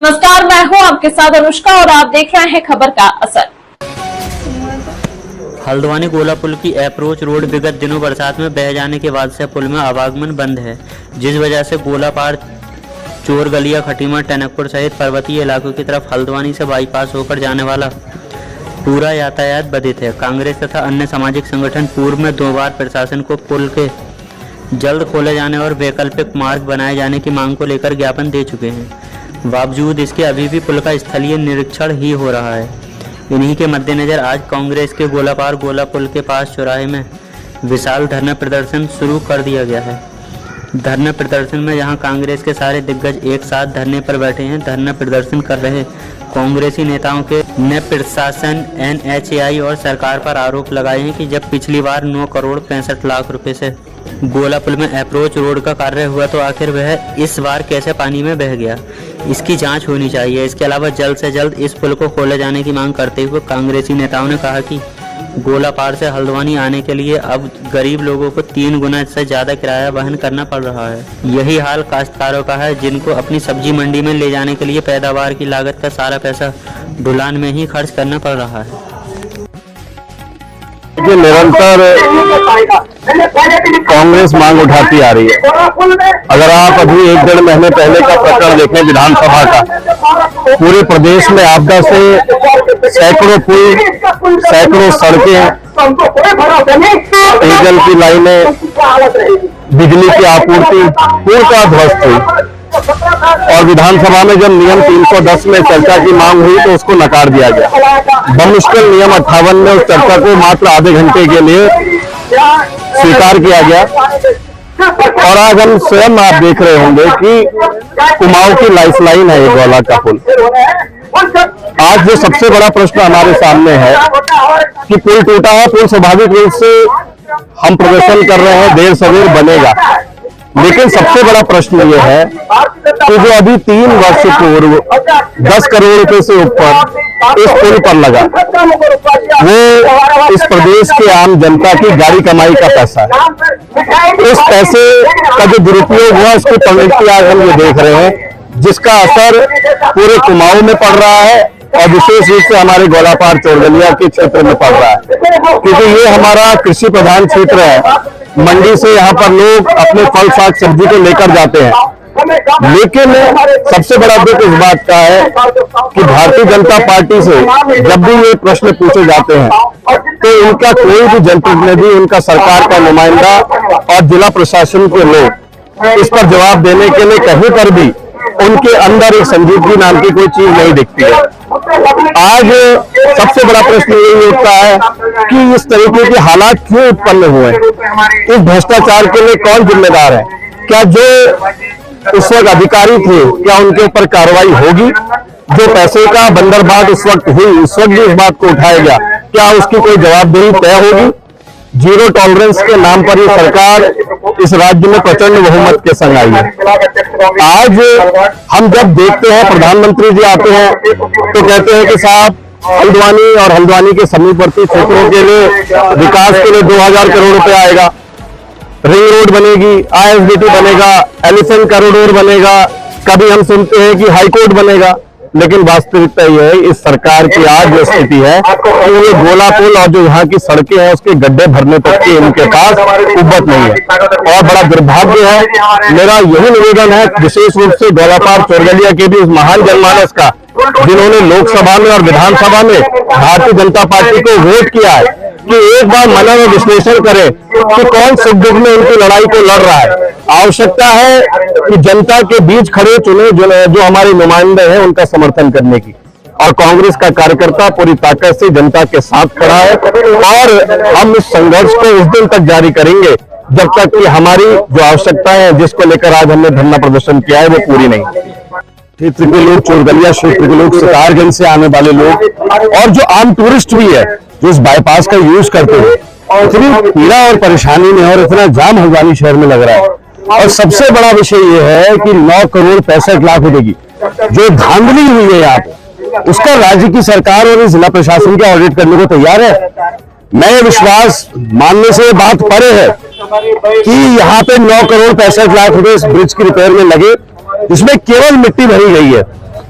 नमस्कार, मैं हूं आपके साथ अनुष्का और आप देख रहे हैं खबर का असर। हल्द्वानी गोला पुल की अप्रोच रोड विगत दिनों बरसात में बह जाने के बाद से पुल में आवागमन बंद है, जिस वजह से गोला पार चोरगलिया, खटीमा, टनकपुर सहित पर्वतीय इलाकों की तरफ हल्द्वानी से बाईपास होकर जाने वाला पूरा यातायात बाधित है। कांग्रेस तथा अन्य सामाजिक संगठन पूर्व में 2 बार प्रशासन को पुल के जल्द खोले जाने और वैकल्पिक मार्ग बनाए जाने की मांग को लेकर ज्ञापन दे चुके हैं। बावजूद इसके अभी भी पुल का स्थलीय निरीक्षण ही हो रहा है। इन्हीं के मद्देनजर आज कांग्रेस के गोलापार गोला पुल के पास चौराहे में विशाल धरना प्रदर्शन शुरू कर दिया गया है। धरना प्रदर्शन में जहां कांग्रेस के सारे दिग्गज एक साथ धरने पर बैठे हैं। धरना प्रदर्शन कर रहे कांग्रेसी नेताओं ने प्रशासन, NHAI और सरकार पर आरोप लगाए हैं कि जब पिछली बार 9 करोड़ 65 लाख रुपए से गोला पुल में अप्रोच रोड का कार्य हुआ तो आखिर वह इस बार कैसे पानी में बह गया, इसकी जांच होनी चाहिए। इसके अलावा जल्द से जल्द इस पुल को खोले जाने की मांग करते हुए कांग्रेसी नेताओं ने कहा कि गोला पार से हल्द्वानी आने के लिए अब गरीब लोगों को 3 गुना से ज़्यादा किराया वहन करना पड़ रहा है। यही हाल काश्तकारों का है, जिनको अपनी सब्जी मंडी में ले जाने के लिए पैदावार की लागत का सारा पैसा ढुलान में ही खर्च करना पड़ रहा है। निरंतर कांग्रेस मांग उठाती आ रही है। अगर आप अभी 1-1.5 महीने पहले का प्रकरण देखें विधानसभा का, पूरे प्रदेश में आपदा से सैकड़ों पुल, सैकड़ों सड़कें, पेयजल की लाइनें, बिजली की आपूर्ति पूर्णतः ध्वस्त हुई। और विधानसभा में जब नियम 310 में चर्चा की मांग हुई तो उसको नकार दिया गया। बमुश्किल नियम 58 में उस चर्चा को मात्र आधे घंटे के लिए स्वीकार किया गया। और आज हम स्वयं आप देख रहे होंगे कि कुमाऊं की लाइफलाइन है ये गोला का पुल। आज जो सबसे बड़ा प्रश्न हमारे सामने है कि पुल टूटा है, पुल स्वाभाविक रूप से हम प्रदर्शन कर रहे हैं, देर सवेर बनेगा। लेकिन सबसे बड़ा प्रश्न ये है कि जो अभी 3 वर्ष पूर्व 10 करोड़ रुपए से ऊपर इस पुल पर लगा, वो इस प्रदेश के आम जनता की गाड़ी कमाई का पैसा है। उस पैसे का जो दुरुपयोग हुआ उसकी प्रवृत्ति आज हम ये देख रहे हैं, जिसका असर पूरे कुमाऊं में पड़ रहा है और विशेष रूप से हमारे गोलापार चोरगलिया के क्षेत्र में पड़ रहा है, क्योंकि ये हमारा कृषि प्रधान क्षेत्र है। मंडी से यहाँ पर लोग अपने फल, साग, सब्जी को लेकर जाते हैं। लेकिन सबसे बड़ा दुख इस बात का है कि भारतीय जनता पार्टी से जब भी ये प्रश्न पूछे जाते हैं तो उनका कोई भी जनप्रतिनिधि, उनका सरकार का नुमाइंदा और जिला प्रशासन के लोग इस पर जवाब देने के लिए कहीं पर भी उनके अंदर एक संजीदगी नाम की कोई चीज नहीं दिखती है। आज सबसे बड़ा प्रश्न यही उठता है कि इस तरीके के हालात क्यों उत्पन्न हुए, इस भ्रष्टाचार के लिए कौन जिम्मेदार है? क्या जो उस वक्त अधिकारी थे, क्या उनके ऊपर कार्रवाई होगी? जो पैसे का बंदरबाट उस वक्त हुई, उस वक्त भी इस बात को उठाया गया, क्या उसकी कोई जवाबदेही तय होगी? जीरो टॉलरेंस के नाम पर ये सरकार इस राज्य में प्रचंड बहुमत के संग आई है। आज हम जब देखते हैं प्रधानमंत्री जी आते हैं तो कहते हैं कि साहब हल्द्वानी और हल्द्वानी के समीपवर्ती क्षेत्रों के लिए विकास के लिए 2000 करोड़ रुपए आएगा, रिंग रोड बनेगी, ISBT बनेगा, एलिफेंट कॉरिडोर बनेगा, कभी हम सुनते हैं कि हाईकोर्ट बनेगा। लेकिन वास्तविकता यह है इस सरकार की आज जो स्थिति है कि ये गोला पुल और जो यहाँ की सड़कें हैं उसके गड्ढे भरने तक की इनके पास कुव्वत नहीं है और बड़ा दुर्भाग्य है। मेरा यही निवेदन है विशेष रूप से गोलापार चोरगलिया के भी उस महान जनमानस का, जिन्होंने लोकसभा में और विधानसभा में भारतीय जनता पार्टी को वोट किया है, कि एक बार मनन और विश्लेषण करें कि कौन सुख दुख में उनकी लड़ाई को लड़ रहा है। आवश्यकता है कि जनता के बीच खड़े चुने जो हमारे नुमाइंदे हैं उनका समर्थन करने की, और कांग्रेस का कार्यकर्ता पूरी ताकत से जनता के साथ खड़ा है और हम इस संघर्ष को उस दिन तक जारी करेंगे जब तक कि हमारी जो आवश्यकताएं हैं जिसको लेकर आज हमने धरना प्रदर्शन किया है वो पूरी नहीं। क्षेत्र के लोग, चोरगलिया क्षेत्र के लोग, सितारगंज से आने वाले लोग और जो आम टूरिस्ट भी है जो इस बाईपास का यूज करते हैं, इतनी पीड़ा और परेशानी में और इतना जाम हल्द्वानी शहर में लग रहा है। और सबसे बड़ा विषय ये है कि 9 करोड़ 65 लाख रुपए की जो धांधली हुई है यहाँ पे, उसका राज्य की सरकार और जिला प्रशासन के ऑडिट करने को तैयार है। मैं विश्वास मानने से बात परे है कि यहाँ पे 9 करोड़ 65 लाख रुपए इस ब्रिज की रिपेयर में लगे, जिसमें केवल मिट्टी भरी गई है।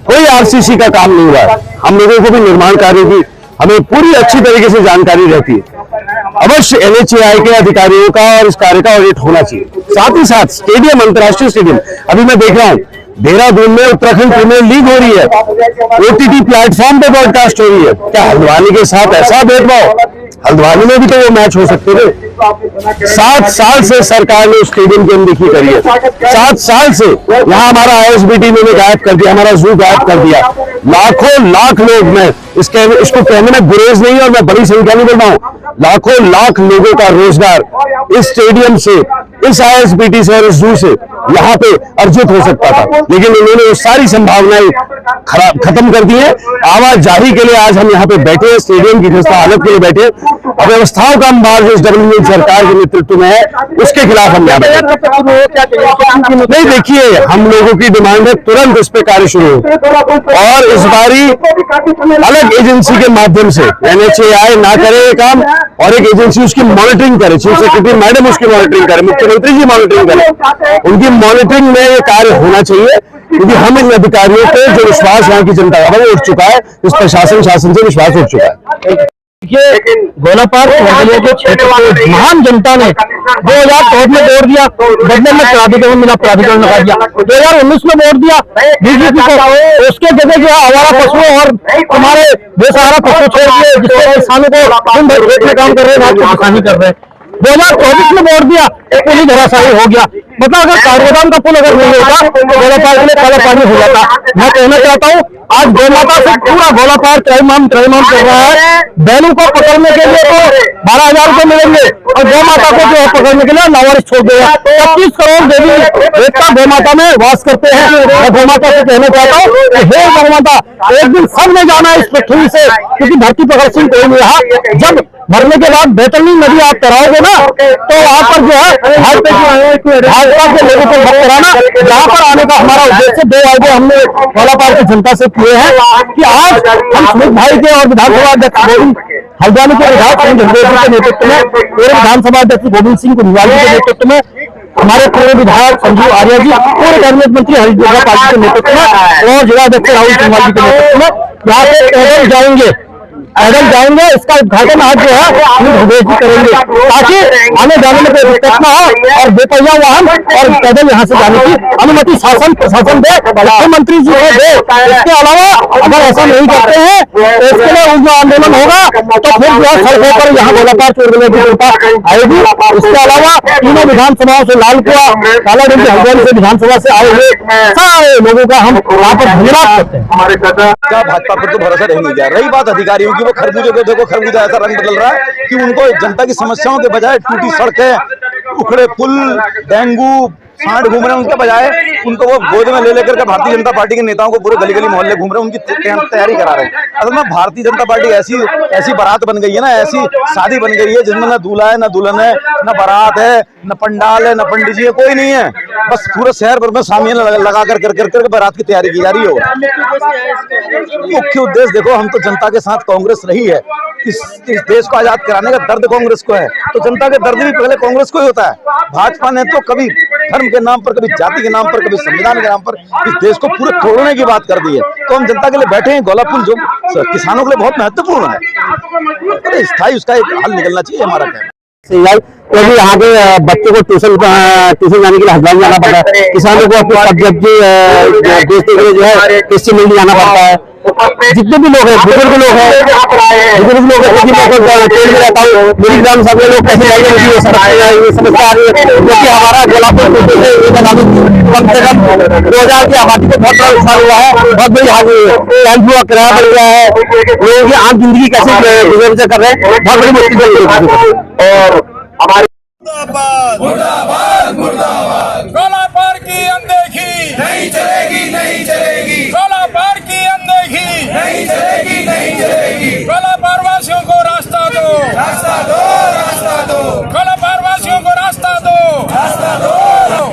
कोई आरसीसी का काम नहीं हुआ। हम लोगों को भी निर्माण कार्य की हमें पूरी अच्छी तरीके से जानकारी रहती है। अवश्य एनएचएआई के अधिकारियों का और इस कार्य का ऑडिट होना चाहिए। साथ ही साथ स्टेडियम, अंतर्राष्ट्रीय स्टेडियम, अभी मैं देख रहा हूँ देहरादून में उत्तराखंड प्रीमियर लीग हो रही है, ओटीटी प्लेटफॉर्म पे ब्रॉडकास्ट हो रही है। क्या हल्द्वानी के साथ ऐसा भेदभाव? हल्द्वानी में भी तो वो मैच हो सकते थे। 7 साल से सरकार ने स्टेडियम की अनदेखी करी है। 7 साल से यहाँ हमारा आईएसबीटी ने गायब कर दिया, हमारा जू गायब कर दिया। लाखों लाख लोग, मैं इसको कहने में गुरेज नहीं और मैं बड़ी संख्या में बोल रहा हूँ, लाखों लाख लोगों का रोजगार इस स्टेडियम से, इस आईएसबीटी से और इस जू से यहाँ पे अर्जित हो सकता था, लेकिन उन्होंने वो सारी संभावनाएं खत्म कर दी है। आवाजाही के लिए आज हम यहाँ पे बैठे हैं, स्टेडियम की खस्ता हालत के लिए बैठे हैं। और व्यवस्थाओं का अंबार जो इस डब्ल्यूएच सरकार के नेतृत्व में है, उसके खिलाफ हम यहाँ बैठे। नहीं, देखिए, हम लोगों की डिमांड है तुरंत इस पे कार्य शुरू हो और इस बारी अलग एजेंसी के माध्यम से एनएचएआई ना करे ये काम और एक एजेंसी उसकी मॉनिटरिंग करे, चीफ सेक्रेटरी मैडम उसकी मॉनिटरिंग करे, मुख्यमंत्री जी मॉनिटरिंग करे। उनकी मॉनिटरिंग में ये कार्य होना चाहिए, क्योंकि हम इन अधिकारियों पे जो विश्वास यहाँ की जनता का उठ चुका है, इस प्रशासन शासन से विश्वास उठ चुका है। ये गोला पार्क के क्षेत्र को महान जनता ने 2014 में वोट दिया, बदले में प्राधिकरण मिला, प्राधिकरण लगा दिया। 2019 में वोट दिया बीजेपी को, उसके जगह जो है आवारा पशुओं और हमारे बेसहारा पशु छोड़ दिए, जिससे किसानों को दिन भर खेत में काम कर रहे हैं, रात को किसानी कर रहे हैं। 2024 में वोट दिया, पुल ही धराशायी हो गया। मतलब अगर कारोबार का पुल अगर नहीं होता तो गोला पार्क में काला पानी हो जाता। मैं कहना चाहता हूँ, आज गौ माता से पूरा गोला पार्क त्रयमाम कर रहा है। बैलों को पकड़ने के लिए तो 12,000 रुपए मिलेंगे और गौ माता को जो है पकड़ने के लिए लावारिस छोड़ देगा। 25 करोड़ देवी देवता गौ माता में वास करते हैं। मैं गौ माता से कहना चाहता हूँ कि हे गौ माता, एक दिन सब ने जाना इस पृथ्वी से, क्योंकि धरती पर सिंह कोई नहीं रहा। जब मरने के बाद बैतरणी नदी आप तराओगे ना, तो वहाँ पर जो है भाजपा के लोगों को भक्त कराना, यहाँ पर आने का हमारा उद्देश्य 2 वायदे हमने गोला पार्क की जनता से किए हैं कि आज हम सुमित भाई के और विधानसभा अध्यक्ष गोविंद हल्द्वानी के विधायक के नेतृत्व में, पूरे विधानसभा अध्यक्ष गोविंद सिंह कुंजवाली के नेतृत्व में, हमारे पूर्व विधायक संजीव आर्य जी, पूरे कैबिनेट मंत्री हरीश जोगा पार्टी के नेतृत्व में और जिला अध्यक्ष राहुल कुमार जी के नेतृत्व में यहाँ पे पैदल जाएंगे। इसका उद्घाटन आज जो है भूपेश जी करेंगे, ताकि आने जाने में कोई दिक्कत न हो और बेपहिया वाहन और पैदल यहाँ से जाने की अनुमति शासन प्रशासन दे, मुख्यमंत्री जी को दे। इसके अलावा अगर ऐसा नहीं करते हैं तो इसके लिए उग्र आंदोलन होगा, तो फिर जो है सड़कों पर यहाँ गोला पार्क छोड़ने की जनता आएगी। इसके अलावा तीनों विधानसभाओं से लालकुआ, कालागंज, हल्द्वानी से विधानसभा से आए हुए सारे लोगों का हम यहाँ पर धन्यवाद करते हैं। क्या भाजपा पर तो भरोसा रह नहीं जा। रही बात अधिकारियों की, वो खरबूजे को देखो, खरबूजा ऐसा रंग बदल रहा है कि उनको जनता की समस्याओं के बजाय टूटी सड़कें, उखड़े पुल, डेंगू, सांड घूम रहे हैं, उनके बजाय उनको वो गोद में ले लेकर के भारतीय जनता पार्टी के नेताओं को पूरे गली गली मोहल्ले घूम रहे हैं, उनकी तैयारी करा रहे हैं। असल में भारतीय जनता पार्टी ऐसी बारात बन गई है ना, ऐसी शादी बन गई है जिसमें न दूल्हा है, न दुल्हन है, न बारात है, न पंडाल है, न पंडित जी है, कोई नहीं है। बस पूरे शहर भर में सामियान लगा कर बारात की तैयारी की जा रही है। मुख्य उद्देश्य देखो, हम तो जनता के साथ कांग्रेस रही है, इस देश को आजाद कराने का दर्द कांग्रेस को है, तो जनता के दर्द भी पहले कांग्रेस को ही होता है। भाजपा ने तो कभी धर्म के नाम पर, कभी जाति के नाम पर, कभी संविधान के नाम पर इस देश को पूरे तोड़ने की बात कर दी है। तो हम जनता के लिए बैठे हैं। गोला पुल जो किसानों के लिए बहुत महत्वपूर्ण है, स्थायी उसका एक हल निकलना चाहिए, हमारा कहना। क्योंकि यहाँ के बच्चों को ट्यूशन जाने के लिए हल्द्वानी जाना पड़ता है, किसानों को अपनी सब्जी बेचने के लिए जो है कृषि मंडी जाना पड़ता है। जितने भी लोग हैं, बुजुर्ग लोग हैं, क्योंकि मैं रहता हूँ, मेरी ग्राम सभा लोग कैसे जाएंगे, ये समस्या आ रही है। क्योंकि हमारा गोलापुर कम से कम 2000 की आबादी को बहुत बड़ा नुकसान हुआ है, बहुत बड़ी टेम्पो का किराया बढ़ गया है, लोगों की आम जिंदगी कैसे गुजर कर रहे हैं, बहुत बड़ी मुश्किल। और हमारे गोला पार्क की अनदेखी नहीं चलेगी, नहीं चलेगी। गोला पार्क की अनदेखी नहीं चलेगी, नहीं चलेगी। गोला पार वासियों को रास्ता दो, रास्ता दो, रास्ता दो। गोला पार वासियों को रास्ता दो, रास्ता दो।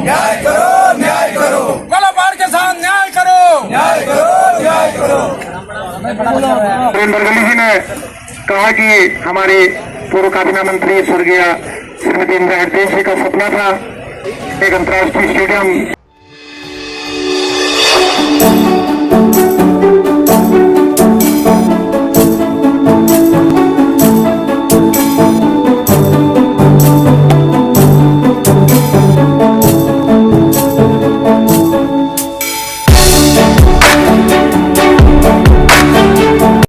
न्याय करो, न्याय करो। गोला पार के साथ न्याय करो, न्याय करो, न्याय करो। नरेंद्र जी ने कहा कि हमारे पूर्व काबीना मंत्री स्वर्गीय श्रीमती इंदिरा हृदय जी का सपना था एक अंतर्राष्ट्रीय स्टेडियम